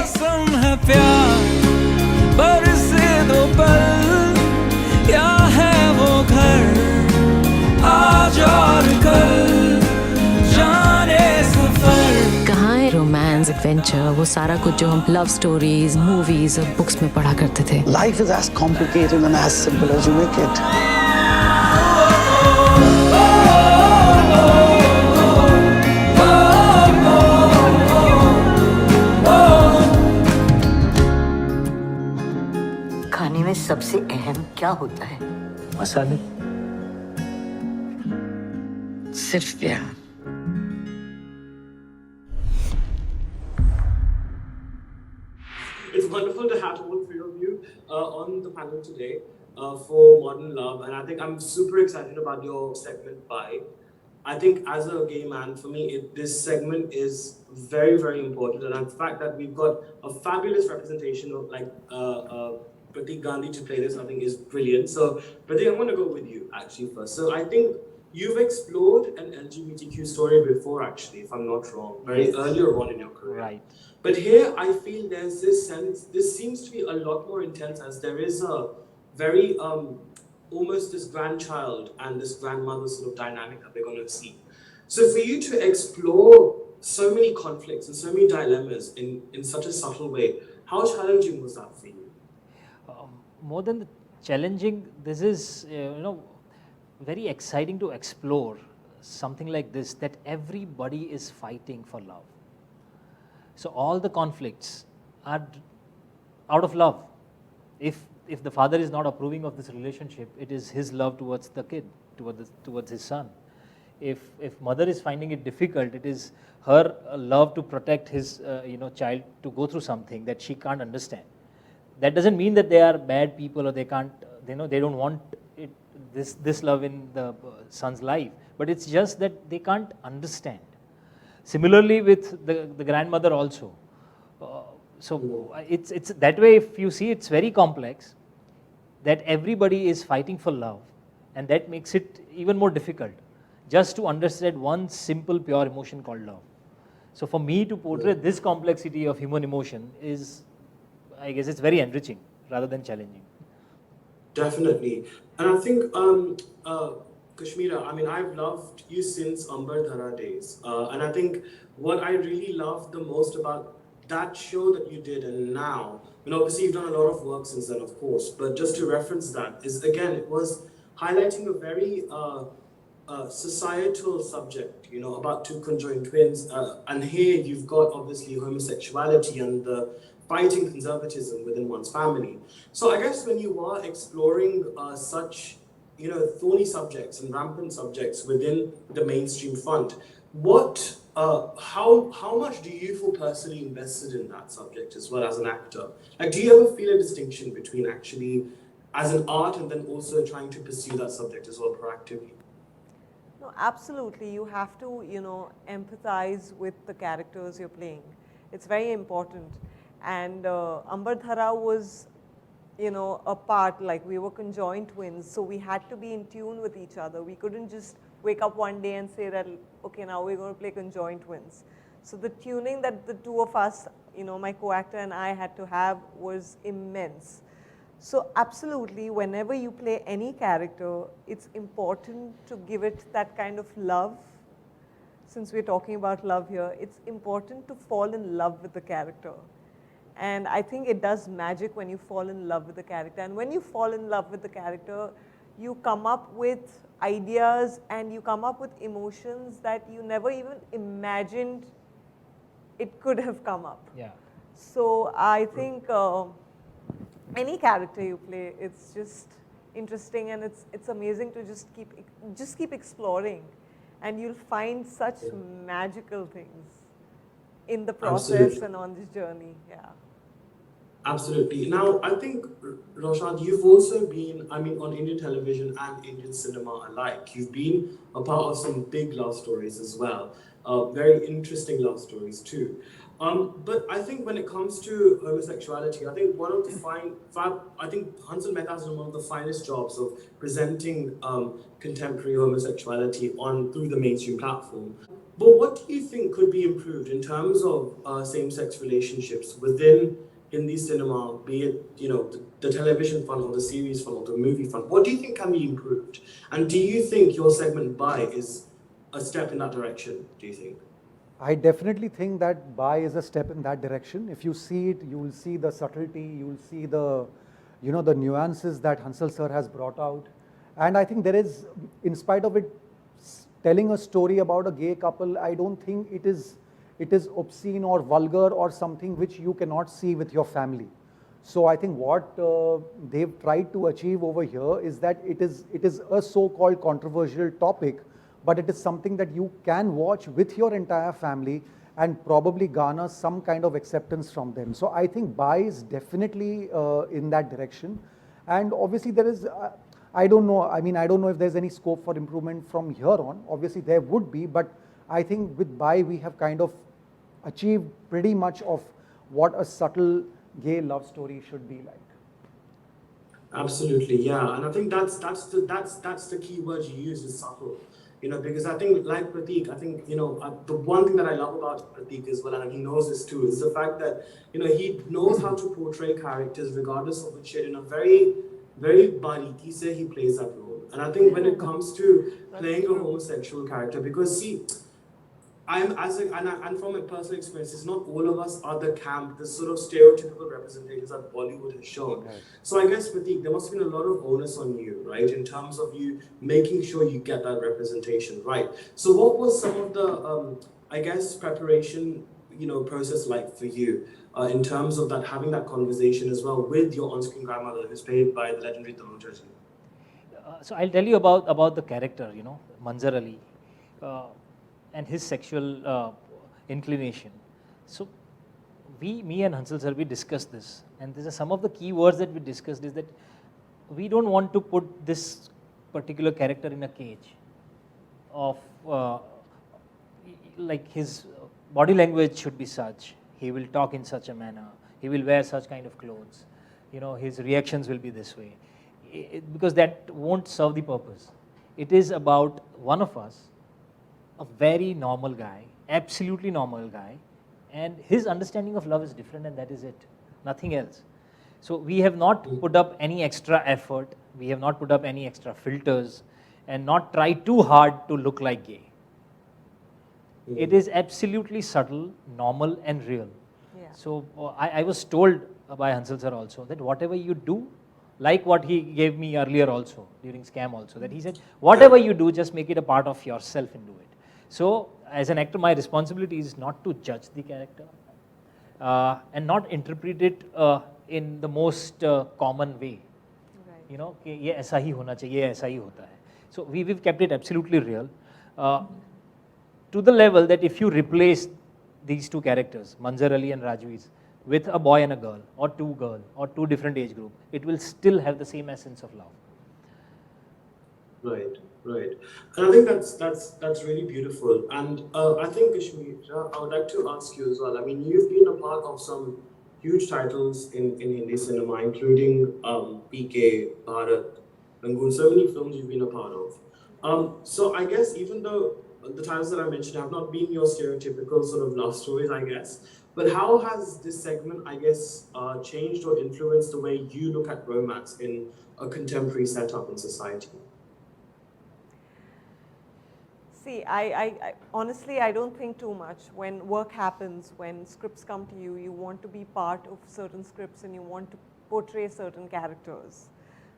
मौसम है प्यार बरसे दो पल या है वो घर आज और कल जाने सफर। कहाँ है रोमांस एडवेंचर, वो सारा कुछ जो हम लव स्टोरीज मूवीज और बुक्स में पढ़ा करते थे। Life is as complicated and as simple as you make it. खाने में सबसे अहम क्या होता है? मसाले। सिर्फ प्यार। It's wonderful to have all three of you on the panel today for Modern Love, and I think I'm super excited about your segment. I think as a gay man, for me, this segment is very, very important, and the fact that we've got a fabulous representation of Pratik Gandhi to play this, I think is brilliant. So, Pratik, I'm going to go with you actually first. So, I think you've explored an LGBTQ story before, actually, if I'm not wrong, very earlier on in your career. Right. But here, I feel there's this sense, this seems to be a lot more intense, as there is a very, almost this grandchild and this grandmother sort of dynamic that we're going to see. So for you to explore so many conflicts and so many dilemmas in such a subtle way, how challenging was that for you? More than the challenging, this is, very exciting to explore something like this, that everybody is fighting for love. So all the conflicts are out of love. If the father is not approving of this relationship, it is his love towards the kid, towards his son. If mother is finding it difficult, it is her love to protect his child to go through something that she can't understand. That doesn't mean that they are bad people or they can't, they don't want it, this love in the son's life, but it's just that they can't understand. Similarly with the grandmother also. So it's that way. If you see, it's very complex, that everybody is fighting for love, and that makes it even more difficult just to understand one simple pure emotion called love. So for me to portray this complexity of human emotion is, I guess, it's very enriching rather than challenging. Definitely. And I think, Kashmira, I mean, I've loved you since Ambar Dhara days. And I think what I really love the most about that show that you did and now, obviously you've done a lot of work since then, of course, but just to reference that is, again, it was highlighting a very societal subject, about two conjoined twins. And here you've got, obviously, homosexuality and the fighting conservatism within one's family. So I guess when you are exploring such, thorny subjects and rampant subjects within the mainstream front, how much do you feel personally invested in that subject as well as an actor? Like, do you ever feel a distinction between actually as an art and then also trying to pursue that subject as well proactively? No, absolutely. You have to, empathize with the characters you're playing. It's very important. And Ambar Dhara was, a part, like we were conjoined twins, so we had to be in tune with each other. We couldn't just wake up one day and say that, okay, now we're going to play conjoined twins. So the tuning that the two of us, my co-actor and I had to have was immense. So absolutely, whenever you play any character, it's important to give it that kind of love. Since we're talking about love here, it's important to fall in love with the character. And I think it does magic when you fall in love with the character. And when you fall in love with the character, you come up with ideas and you come up with emotions that you never even imagined it could have come up. Yeah. So I think any character you play, it's just interesting, and it's amazing to just keep exploring, and you'll find such magical things in the process. Absolutely. And on this journey. Yeah. Absolutely. Now, I think, Rushad, you've also been, on Indian television and Indian cinema alike, you've been a part of some big love stories as well. Very interesting love stories too. But I think when it comes to homosexuality, I think one of the I think Hansel Mehta has done one of the finest jobs of presenting contemporary homosexuality through the mainstream platform. But what do you think could be improved in terms of same-sex relationships within Hindi cinema, be it the television front or the series front or the movie front? What do you think can be improved? And do you think your segment "By" is a step in that direction? Do you think? I definitely think that Bai is a step in that direction. If you see it, you will see the subtlety, you will see the, the nuances that Hansal sir has brought out. And I think there is, in spite of it telling a story about a gay couple, I don't think it is obscene or vulgar or something which you cannot see with your family. So I think what they've tried to achieve over here is that it is a so-called controversial topic, but it is something that you can watch with your entire family and probably garner some kind of acceptance from them. So I think Bai is definitely in that direction. And obviously there is, I don't know, I don't know if there's any scope for improvement from here on. Obviously there would be, but I think with Bai we have kind of achieved pretty much of what a subtle gay love story should be like. Absolutely, yeah, and I think that's the key word you use is subtle. Because I think, like Pratik, I think, the one thing that I love about Pratik as well, and he knows this too, is the fact that, he knows how to portray characters regardless of which shade in a very, very bariki se he plays that role. And I think when it comes to playing a homosexual character, because see, and from my personal experience, it's not all of us are the camp, the sort of stereotypical representations that Bollywood has shown. Okay. So I guess, Pratik, there must have been a lot of onus on you, right, in terms of you making sure you get that representation right. So what was some of the, I guess, preparation, process like for you in terms of that, having that conversation as well with your on-screen grandmother, who's played by the legendary Tanuja? So I'll tell you about the character, Manzar Ali. And his sexual inclination. So me and Hansal sir, we discussed this, and these are some of the key words that we discussed, is that we don't want to put this particular character in a cage of like his body language should be such, he will talk in such a manner, he will wear such kind of clothes, his reactions will be this way, because that won't serve the purpose. It is about one of us, a very normal guy, absolutely normal guy, and his understanding of love is different, and that is it, nothing else. So we have not put up any extra effort, we have not put up any extra filters, and not tried too hard to look like gay. It is absolutely subtle, normal, and real. Yeah. So I was told by Hansal sir also that whatever you do, like what he gave me earlier also, during Scam also, that he said, whatever you do, just make it a part of yourself and do it. So, as an actor, my responsibility is not to judge the character and not interpret it in the most common way. Right. कि ये ऐसा ही होना चाहिए, ये ऐसा ही होता है. So, we've kept it absolutely real to the level that if you replace these two characters, Manzar Ali and Rajveez, with a boy and a girl, or two different age group, it will still have the same essence of love. Right. Right, and I think that's really beautiful. And I think, Kashmira, I would like to ask you as well. I mean, you've been a part of some huge titles in Hindi cinema, including PK, Bharat, Rangoon, so many films you've been a part of. So I guess even though the titles that I mentioned have not been your stereotypical sort of love stories, I guess, but how has this segment, I guess, changed or influenced the way you look at romance in a contemporary setup in society? See, I honestly, I don't think too much. When work happens, when scripts come to you, you want to be part of certain scripts and you want to portray certain characters.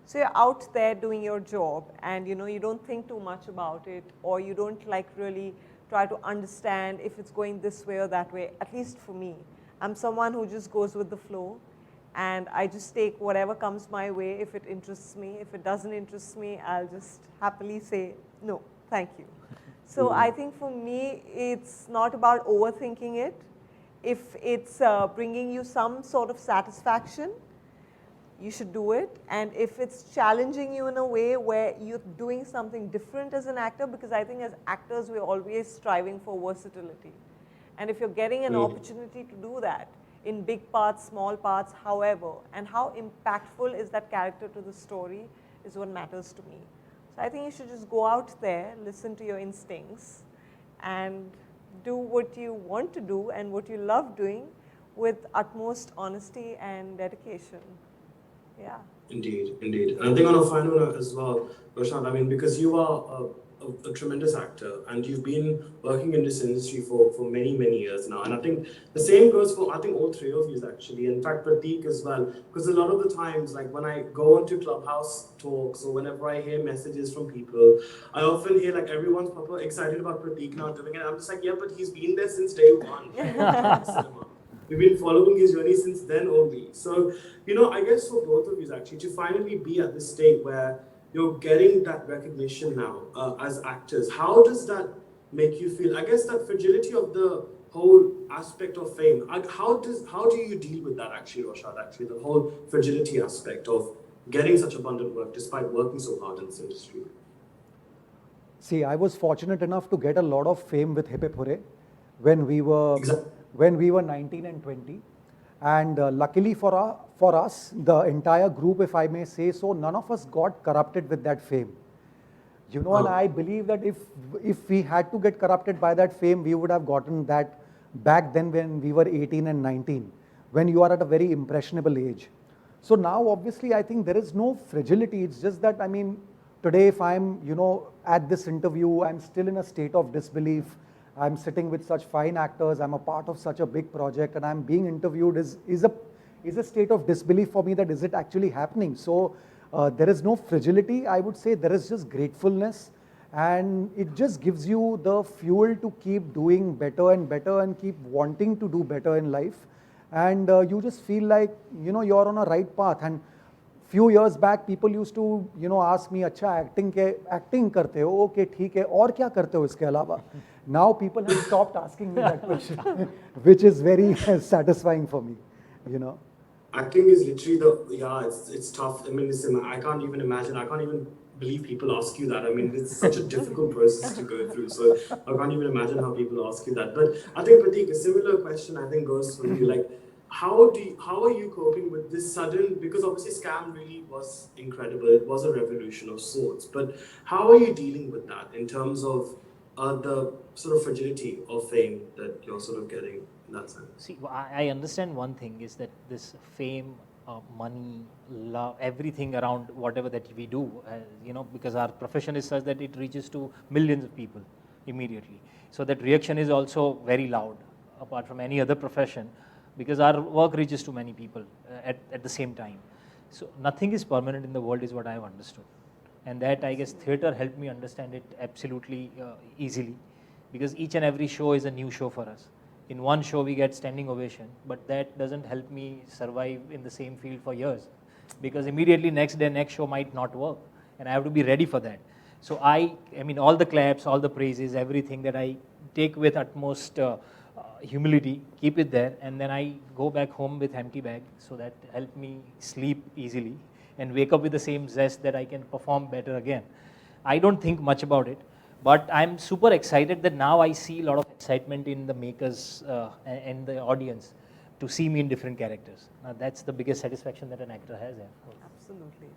So you're out there doing your job and you don't think too much about it, or you don't like really try to understand if it's going this way or that way. At least for me, I'm someone who just goes with the flow and I just take whatever comes my way. If it interests me, if it doesn't interest me, I'll just happily say, no, thank you. So I think for me, it's not about overthinking it. If it's bringing you some sort of satisfaction, you should do it. And if it's challenging you in a way where you're doing something different as an actor, because I think as actors, we're always striving for versatility. And if you're getting an opportunity to do that in big parts, small parts, however, and how impactful is that character to the story is what matters to me. So I think you should just go out there, listen to your instincts, and do what you want to do and what you love doing with utmost honesty and dedication. Yeah. Indeed, indeed. And I think on a final note as well, Rushad, I mean, because you are a tremendous actor and you've been working in this industry for many, many years now. And I think the same goes for, I think, all three of you actually. In fact, Pratik as well. Because a lot of the times, like when I go onto Clubhouse talks or whenever I hear messages from people, I often hear like everyone's proper excited about Pratik now doing it. I'm just like, yeah, but he's been there since day one. Cinema. We've been following his journey since then only. So, you know, I guess for both of you actually, to finally be at this state where you're getting that recognition now as actors, how does that make you feel? I guess that fragility of the whole aspect of fame, how do you deal with that actually, Rushad, actually, the whole fragility aspect of getting such abundant work despite working so hard in this industry? See, I was fortunate enough to get a lot of fame with Hippe Phure when we were... Exactly. When we were 19 and 20, and luckily for us, the entire group, if I may say so, none of us got corrupted with that fame. You know, and I believe that if we had to get corrupted by that fame, we would have gotten that back then when we were 18 and 19, when you are at a very impressionable age. So now, obviously, I think there is no fragility. It's just that, I mean, today if I'm, you know, at this interview, I'm still in a state of disbelief. I'm sitting with such fine actors, I'm a part of such a big project, and I'm being interviewed is a state of disbelief for me that is it actually happening. So there is no fragility, I would say there is just gratefulness, and it just gives you the fuel to keep doing better and better and keep wanting to do better in life. And you just feel like, you know, you're on a right path. And few years back, people used to, you know, ask me, "Acha, acting karte ho? Okay, theek hai. Aur kya karte ho iske alawa?" Now people have stopped asking me that question, which is very satisfying for me, you know. Acting is literally it's tough. I mean, listen, I can't even imagine. I can't even believe people ask you that. I mean, it's such a difficult process to go through. So I can't even imagine how people ask you that. But I think, Pratik, a similar question I think goes for you. Like, how are you coping with this sudden, because obviously Scam really was incredible. It was a revolution of sorts. But how are you dealing with that in terms of the sort of fragility of fame that you're sort of getting in that sense? See, I understand one thing is that this fame, money, love, everything around whatever that we do, you know, because our profession is such that it reaches to millions of people immediately. So that reaction is also very loud, apart from any other profession, because our work reaches to many people at the same time. So nothing is permanent in the world is what I have understood. And that, I guess, theatre helped me understand it absolutely easily, because each and every show is a new show for us. In one show, we get standing ovation, but that doesn't help me survive in the same field for years, because immediately next day, next show might not work, and I have to be ready for that. So I mean, all the claps, all the praises, everything that I take with utmost humility, keep it there, and then I go back home with empty bag, so that help me sleep easily and wake up with the same zest that I can perform better again. I don't think much about it, but I'm super excited that now I see a lot of excitement in the makers and the audience to see me in different characters. Now that's the biggest satisfaction that an actor has. Absolutely.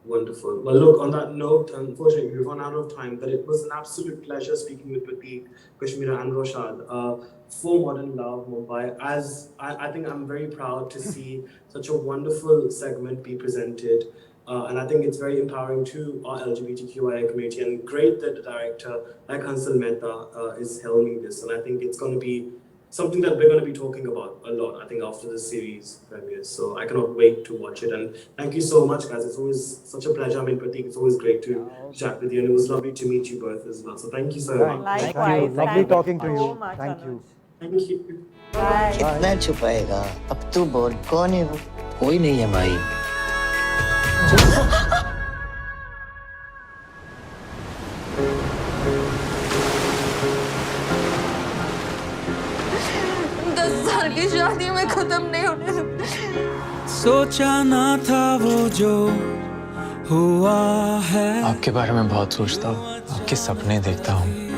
Wonderful. Well, look, on that note, unfortunately, we've run out of time, but it was an absolute pleasure speaking with Pratik, Kashmira, and Rushad for Modern Love Mumbai. As I think I'm very proud to see such a wonderful segment be presented. And I think it's very empowering to our LGBTQIA community, and great that the director, like Hansal Mehta, is helming this. And I think it's going to be something that we're going to be talking about a lot, I think, after the series premieres. So I cannot wait to watch it. And thank you so much, guys. It's always such a pleasure. I mean, Pratik, it's always great to chat with you. And it was lovely to meet you both as well. So thank you so much. Likewise. Thank you. Lovely talking to so you. much, Thank you. Thank you. Bye. कितना छुपाएगा? अब तू बोल, कौन है वो? कोई नहीं है भाई. की शादी में खत्म नहीं होने सकती। सोचा ना था वो जो हुआ है। आपके बारे में बहुत सोचता हूँ, आपके सपने देखता हूँ।